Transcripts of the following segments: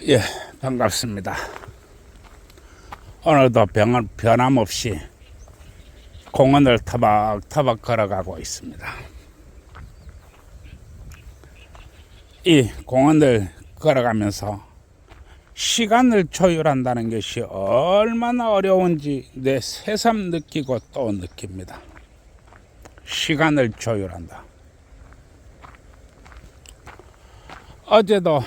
예, 반갑습니다. 오늘도 변함없이 공원을 터벅터벅 걸어가고 있습니다. 이 공원을 걸어가면서 시간을 조율한다는 것이 얼마나 어려운지 내 새삼 느끼고 또 느낍니다. 시간을 조율한다. 어제도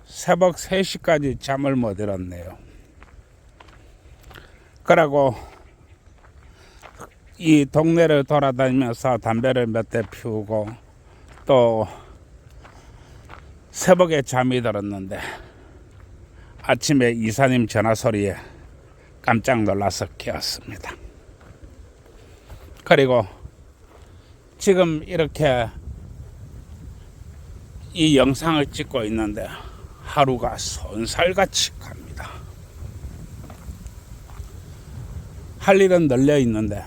새벽 3시까지 잠을 못 이뤘네요. 그러고 이 동네를 돌아다니면서 담배를 몇 대 피우고 또 새벽에 잠이 들었는데 아침에 이사님 전화 소리에 깜짝 놀라서 깨었습니다. 그리고 지금 이렇게 이 영상을 찍고 있는데 하루가 손살같이 갑니다. 할 일은 널려 있는데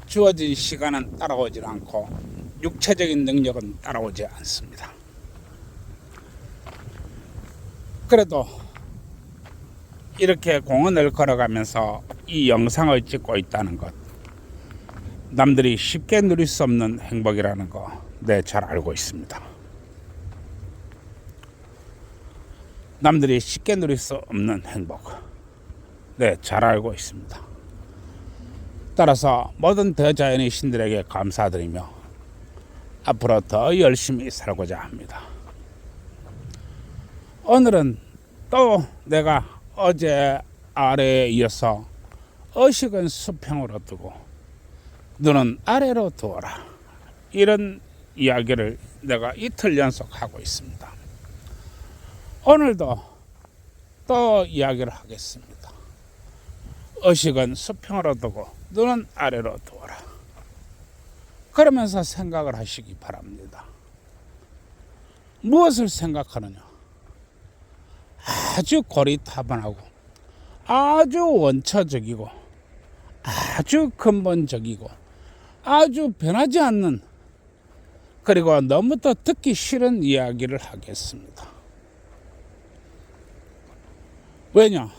주어진 시간은 따라오질 않고 육체적인 능력은 따라오지 않습니다. 그래도 이렇게 공원을 걸어가면서 이 영상을 찍고 있다는 것, 남들이 쉽게 누릴 수 없는 행복이라는 거 잘 알고 있습니다. 남들이 쉽게 누릴 수 없는 행복, 잘 알고 있습니다. 따라서 모든 대자연의 신들에게 감사드리며 앞으로 더 열심히 살고자 합니다. 오늘은 또 내가 어제 아래에 이어서 의식은 수평으로 두고 눈은 아래로 두어라, 이런 이야기를 내가 이틀 연속하고 있습니다. 오늘도 또 이야기를 하겠습니다. 의식은 수평으로 두고 눈은 아래로 두어라. 그러면서 생각을 하시기 바랍니다. 무엇을 생각하느냐? 아주 고리타분하고 아주 원초적이고 아주 근본적이고 아주 변하지 않는, 그리고 너무 또 듣기 싫은 이야기를 하겠습니다. 왜냐?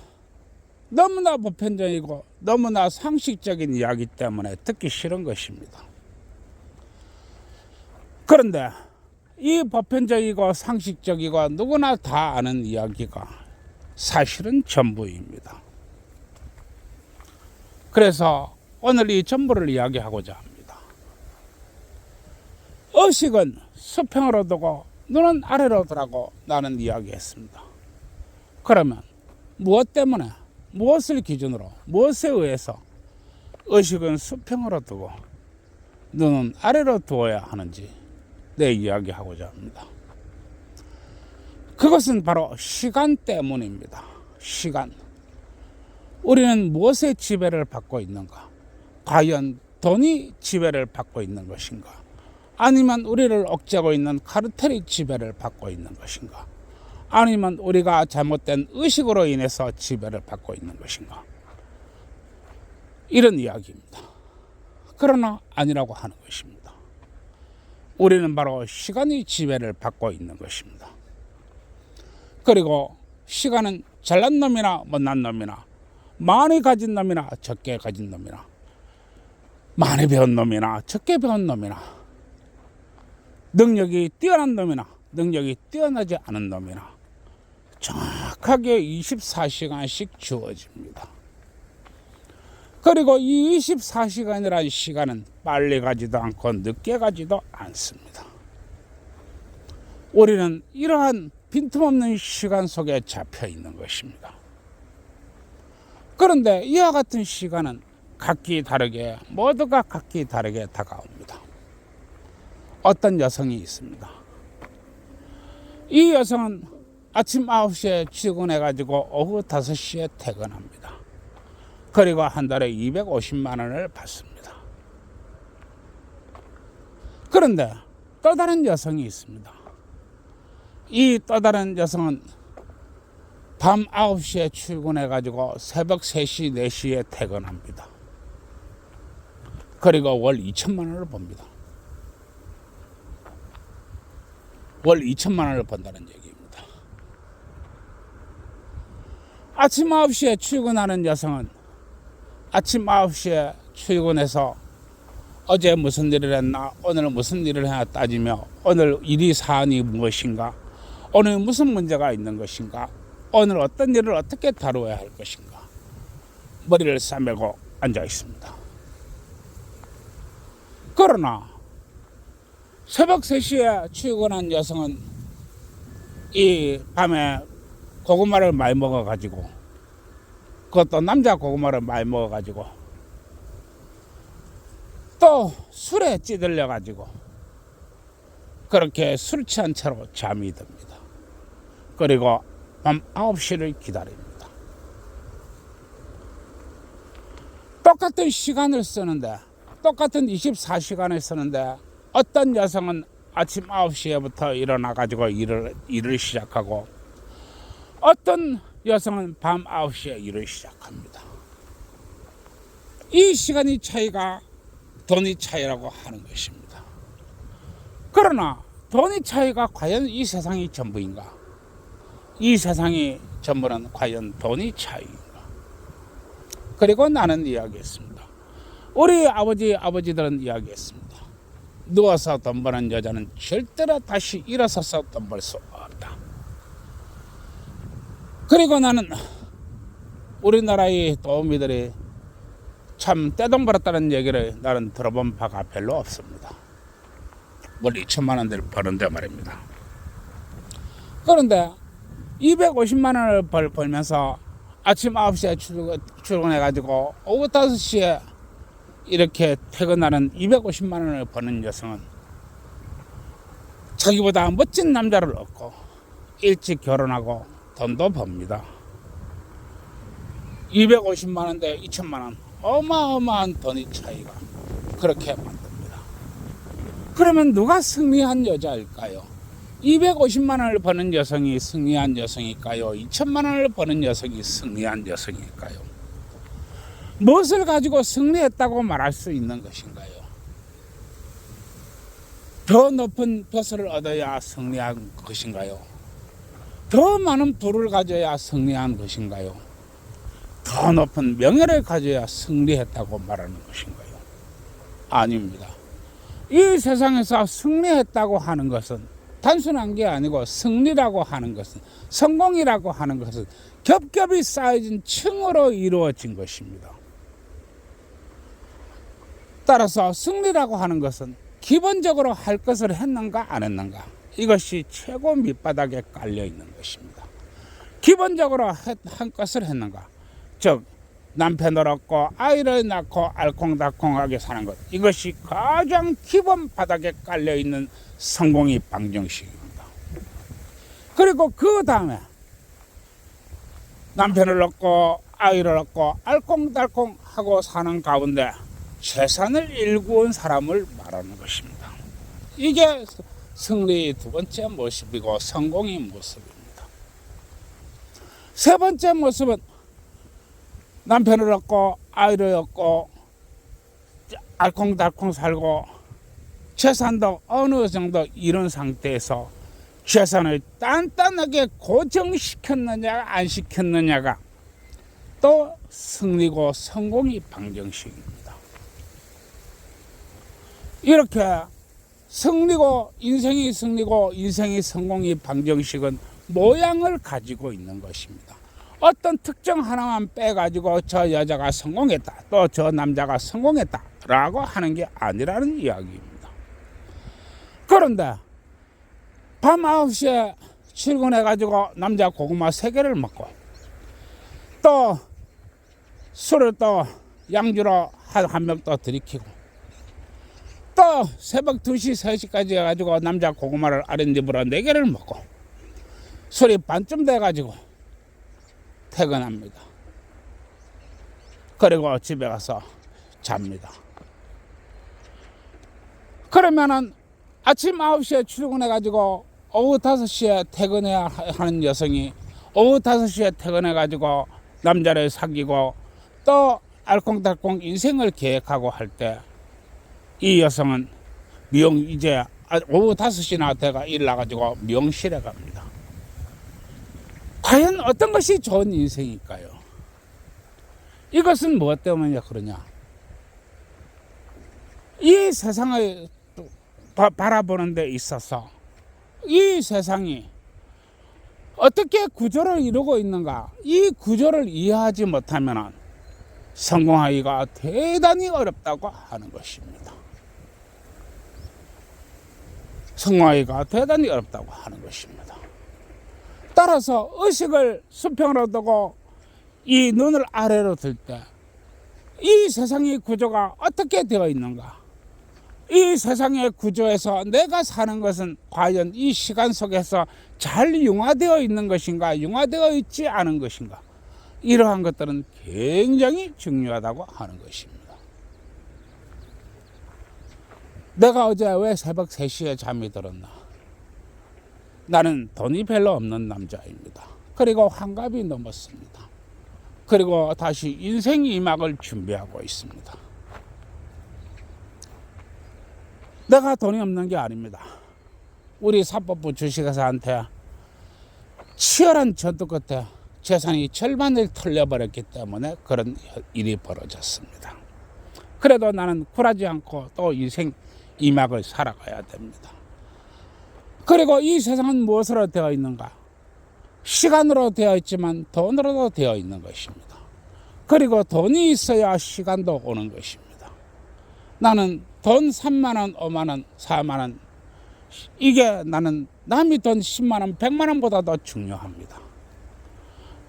너무나 보편적이고 너무나 상식적인 이야기 때문에 듣기 싫은 것입니다. 그런데 이 보편적이고 상식적이고 누구나 다 아는 이야기가 사실은 전부입니다. 그래서 오늘 이 전부를 이야기하고자 합니다. 의식은 수평으로 두고 눈은 아래로 두라고 나는 이야기했습니다. 그러면 무엇 때문에, 무엇을 기준으로, 무엇에 의해서 의식은 수평으로 두고 눈은 아래로 두어야 하는지 이야기하고자 합니다. 그것은 바로 시간 때문입니다. 시간. 우리는 무엇의 지배를 받고 있는가? 과연 돈이 지배를 받고 있는 것인가? 아니면 우리를 억제하고 있는 카르텔이 지배를 받고 있는 것인가? 아니면 우리가 잘못된 의식으로 인해서 지배를 받고 있는 것인가? 이런 이야기입니다. 그러나 아니라고 하는 것입니다. 우리는 바로 시간이 지배를 받고 있는 것입니다. 그리고 시간은 잘난 놈이나 못난 놈이나, 많이 가진 놈이나 적게 가진 놈이나, 많이 배운 놈이나 적게 배운 놈이나, 능력이 뛰어난 놈이나 능력이 뛰어나지 않은 놈이나 정확하게 24시간씩 주어집니다. 그리고 이 24시간이라는 시간은 빨리 가지도 않고 늦게 가지도 않습니다. 우리는 이러한 빈틈없는 시간 속에 잡혀 있는 것입니다. 그런데 이와 같은 시간은 각기 다르게, 모두가 각기 다르게 다가옵니다. 어떤 여성이 있습니다. 이 여성은 아침 9시에 출근해가지고 오후 5시에 퇴근합니다. 그리고 한 달에 250만 원을 받습니다. 그런데 또 다른 여성이 있습니다. 이 또 다른 여성은 밤 9시에 출근해가지고 새벽 3시, 4시에 퇴근합니다. 그리고 월 2천만 원을 봅니다. 월 2천만 원을 번다는 얘기입니다. 아침 9시에 출근하는 여성은 아침 9시에 출근해서 어제 무슨 일을 했나, 오늘 무슨 일을 했나 따지며 오늘 일이 사안이 무엇인가, 오늘 무슨 문제가 있는 것인가, 오늘 어떤 일을 어떻게 다루어야 할 것인가, 머리를 싸매고 앉아 있습니다. 그러나 새벽 3시에 출근한 여성은 이 밤에 고구마를 많이 먹어가지고, 그것도 남자 고구마를 많이 먹어가지고 또 술에 찌들려가지고 그렇게 술 취한 채로 잠이 듭니다. 그리고 밤 9시를 기다립니다. 똑같은 시간을 쓰는데, 똑같은 24시간을 쓰는데 어떤 여성은 아침 9시에부터 일어나가지고 일을 시작하고 어떤 여성은 밤 9시에 일을 시작합니다. 이 시간의 차이가 돈의 차이라고 하는 것입니다. 그러나 돈의 차이가 과연 이 세상이 전부인가? 이 세상의 전부는 과연 돈의 차이인가? 그리고 나는 이야기했습니다. 우리 아버지들은 이야기했습니다. 누워서 돈 버는 여자는 절대로 다시 일어서서 돈 벌 수 없다. 그리고 나는 우리나라의 도우미들이 참 떼돈 벌었다는 얘기를 나는 들어본 바가 별로 없습니다. 월 2천만 원을 버는데 말입니다. 그런데 250만 원을 벌면서 아침 9시에 출근해가지고 오후 5시에 이렇게 퇴근하는 250만 원을 버는 여성은 자기보다 멋진 남자를 얻고 일찍 결혼하고 돈도 법니다. 250만 원 대 2천만 원, 어마어마한 돈의 차이가 그렇게 만듭니다. 그러면 누가 승리한 여자일까요? 250만 원을 버는 여성이 승리한 여성일까요? 2천만 원을 버는 여성이 승리한 여성일까요? 무엇을 가지고 승리했다고 말할 수 있는 것인가요? 더 높은 벼슬을 얻어야 승리한 것인가요? 더 많은 부를 가져야 승리한 것인가요? 더 높은 명예를 가져야 승리했다고 말하는 것인가요? 아닙니다. 이 세상에서 승리했다고 하는 것은 단순한 게 아니고, 승리라고 하는 것은, 성공이라고 하는 것은 겹겹이 쌓여진 층으로 이루어진 것입니다. 따라서 승리라고 하는 것은 기본적으로 할 것을 했는가 안 했는가, 이것이 최고 밑바닥에 깔려 있는 것입니다. 기본적으로 한 것을 했는가, 즉 남편을 얻고 아이를 낳고 알콩달콩하게 사는 것, 이것이 가장 기본 바닥에 깔려 있는 성공의 방정식입니다. 그리고 그 다음에 남편을 얻고 아이를 얻고 알콩달콩하고 사는 가운데 재산을 일구은 사람을 말하는 것입니다. 이게 승리의 두 번째 모습이고 성공의 모습입니다. 세 번째 모습은 남편을 얻고 아이를 얻고 알콩달콩 살고 재산도 어느 정도 이런 상태에서 재산을 단단하게 고정시켰느냐 안 시켰느냐가 또 승리고 성공의 방정식입니다. 이렇게 승리고 인생이 승리고 인생이 성공의 방정식은 모양을 가지고 있는 것입니다. 어떤 특정 하나만 빼가지고 저 여자가 성공했다, 또 저 남자가 성공했다 라고 하는 게 아니라는 이야기입니다. 그런데 밤 9시에 출근해가지고 남자 고구마 3개를 먹고 또 술을 또 양주로 한 병 또 들이키고 또 새벽 2시, 3시까지 해가지고 남자 고구마를 아랫입으로 4개를 먹고 술이 반쯤 돼가지고 퇴근합니다. 그리고 집에 가서 잡니다. 그러면은 아침 9시에 출근해가지고 오후 5시에 퇴근해야 하는 여성이 오후 5시에 퇴근해가지고 남자를 사귀고 또 알콩달콩 인생을 계획하고 할 때 이 여성은 미용 이제 오후 5시나 돼가 일 나가지고 명실에 갑니다. 과연 어떤 것이 좋은 인생일까요? 이것은 무엇 때문에 그러냐? 이 세상을 바라보는 데 있어서 이 세상이 어떻게 구조를 이루고 있는가, 이 구조를 이해하지 못하면 성공하기가 대단히 어렵다고 하는 것입니다. 성공하기가 대단히 어렵다고 하는 것입니다. 따라서 의식을 수평으로 두고 이 눈을 아래로 들 때 이 세상의 구조가 어떻게 되어 있는가, 이 세상의 구조에서 내가 사는 것은 과연 이 시간 속에서 잘 융화되어 있는 것인가, 융화되어 있지 않은 것인가, 이러한 것들은 굉장히 중요하다고 하는 것입니다. 내가 어제 왜 새벽 3시에 잠이 들었나? 나는 돈이 별로 없는 남자입니다. 그리고 환갑이 넘었습니다. 그리고 다시 인생 2막을 준비하고 있습니다. 내가 돈이 없는 게 아닙니다. 우리 사법부 주식회사한테 치열한 전투 끝에 재산이 절반을 털려버렸기 때문에 그런 일이 벌어졌습니다. 그래도 나는 굴하지 않고 또 인생 2막을 살아가야 됩니다. 그리고 이 세상은 무엇으로 되어 있는가? 시간으로 되어 있지만 돈으로도 되어 있는 것입니다. 그리고 돈이 있어야 시간도 오는 것입니다. 나는 돈 3만원, 5만원, 4만원, 이게 나는 남이 돈 10만원, 100만원보다 더 중요합니다.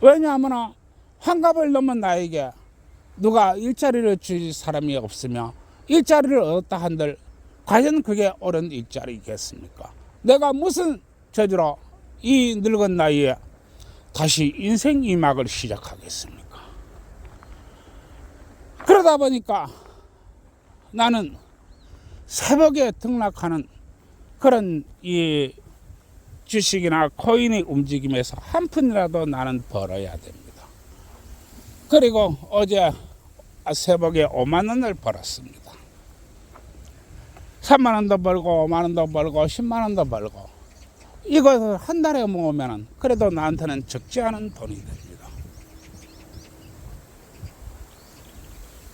왜냐하면 환갑을 넘은 나에게 누가 일자리를 줄 사람이 없으며 일자리를 얻었다 한들 과연 그게 옳은 일자리겠습니까? 내가 무슨 저주로 이 늙은 나이에 다시 인생 2막을 시작하겠습니까? 그러다 보니까 나는 새벽에 등락하는 그런 이 주식이나 코인의 움직임에서 한 푼이라도 나는 벌어야 됩니다. 그리고 어제 새벽에 5만 원을 벌었습니다. 3만 원도 벌고 5만 원도 벌고 10만 원도 벌고, 이것을 한 달에 모으면 그래도 나한테는 적지 않은 돈이 됩니다.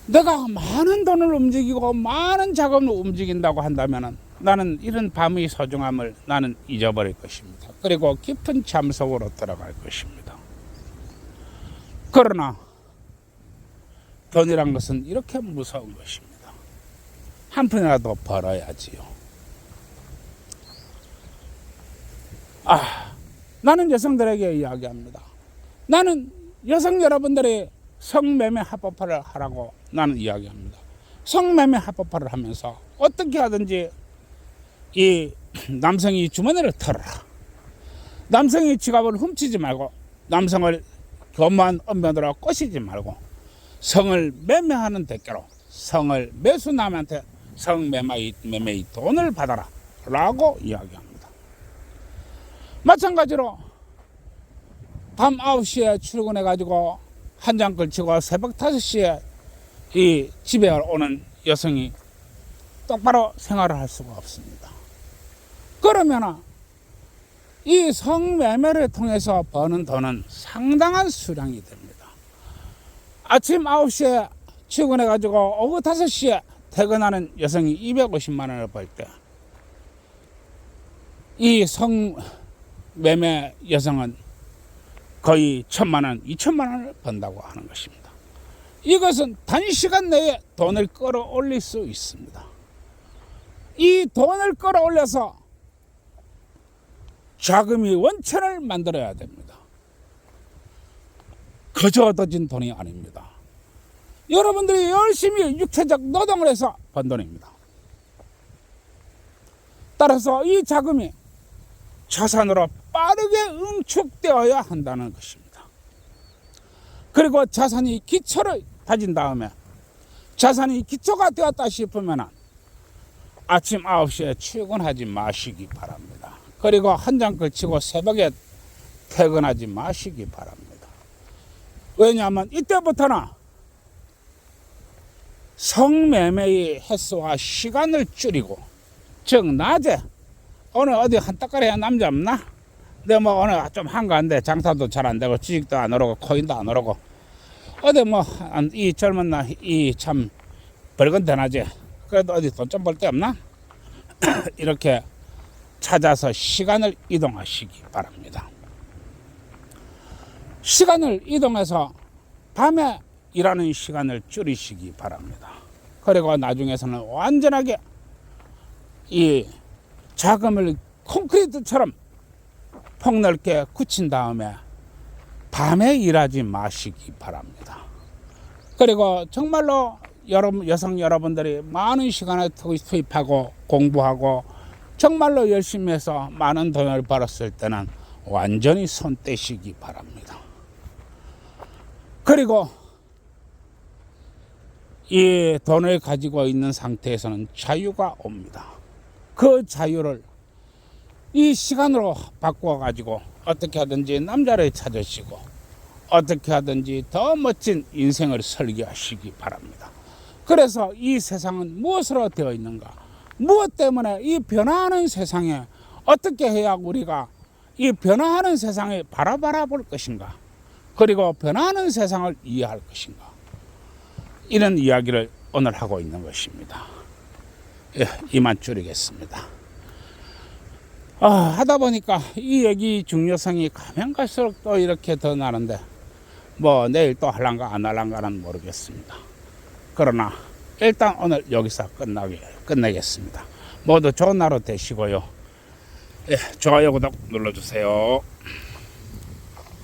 내가 많은 돈을 움직이고 많은 자금을 움직인다고 한다면 나는 이런 밤의 소중함을 나는 잊어버릴 것입니다. 그리고 깊은 잠 속으로 들어갈 것입니다. 그러나 돈이란 것은 이렇게 무서운 것입니다. 한 푼이라도 벌어야지요. 나는 여성들에게 이야기합니다. 나는 여성 여러분들이 성매매 합법화를 하라고 나는 이야기합니다. 성매매 합법화를 하면서 어떻게 하든지 이 남성이 주머니를 털어라. 남성이 지갑을 훔치지 말고, 남성을 교묘한 언변으로 꼬시지 말고, 성을 매매하는 대가로 성을 매수남한테 성매매의 돈을 받아라 라고 이야기합니다. 마찬가지로 밤 9시에 출근해 가지고 한 장 걸치고 새벽 5시에 이 집에 오는 여성이 똑바로 생활을 할 수가 없습니다. 그러면 이 성매매를 통해서 버는 돈은 상당한 수량이 됩니다. 아침 9시에 출근해 가지고 오후 5시에 퇴근하는 여성이 250만 원을 벌 때, 이 성매매 여성은 거의 1,000만 원, 2,000만 원을 번다고 하는 것입니다. 이것은 단시간 내에 돈을 끌어올릴 수 있습니다. 이 돈을 끌어올려서 자금이 원천을 만들어야 됩니다. 거저 얻어진 돈이 아닙니다. 여러분들이 열심히 육체적 노동을 해서 번 돈입니다. 따라서 이 자금이 자산으로 빠르게 응축되어야 한다는 것입니다. 그리고 자산이 기초를 다진 다음에, 자산이 기초가 되었다 싶으면 아침 9시에 출근하지 마시기 바랍니다. 그리고 한 장 걸치고 새벽에 퇴근하지 마시기 바랍니다. 왜냐하면 이때부터는 성매매의 횟수와 시간을 줄이고, 즉 낮에 오늘 어디 한따까리 한 남자 없나? 근데 뭐 오늘 좀 한가한데 장사도 잘 안 되고 지식도 안 오르고 코인도 안 오르고 어디 뭐 이 젊은 날 이 참 벌건 대낮에 그래도 어디 돈 좀 벌 데 없나? 이렇게 찾아서 시간을 이동하시기 바랍니다. 시간을 이동해서 밤에 일하는 시간을 줄이시기 바랍니다. 그리고 나중에서는 완전하게 이 자금을 콘크리트처럼 폭넓게 굳힌 다음에 밤에 일하지 마시기 바랍니다. 그리고 정말로 여성 여러분들이 많은 시간을 투입하고 공부하고 정말로 열심히 해서 많은 돈을 벌었을 때는 완전히 손 떼시기 바랍니다. 그리고 이 돈을 가지고 있는 상태에서는 자유가 옵니다. 그 자유를 이 시간으로 바꾸어 가지고 어떻게 하든지 남자를 찾으시고 어떻게 하든지 더 멋진 인생을 설계하시기 바랍니다. 그래서 이 세상은 무엇으로 되어 있는가? 무엇 때문에 이 변화하는 세상에 어떻게 해야 우리가 이 변화하는 세상을 바라볼 것인가? 그리고 변화하는 세상을 이해할 것인가? 이런 이야기를 오늘 하고 있는 것입니다. 예, 이만 줄이겠습니다. 하다 보니까 이 얘기 중요성이 가면 갈수록 또 이렇게 더 나는데 뭐 내일 또 할란가 안 할란가는 모르겠습니다. 그러나 일단 오늘 여기서 끝내겠습니다. 모두 좋은 하루 되시고요. 예, 좋아요 구독 눌러주세요.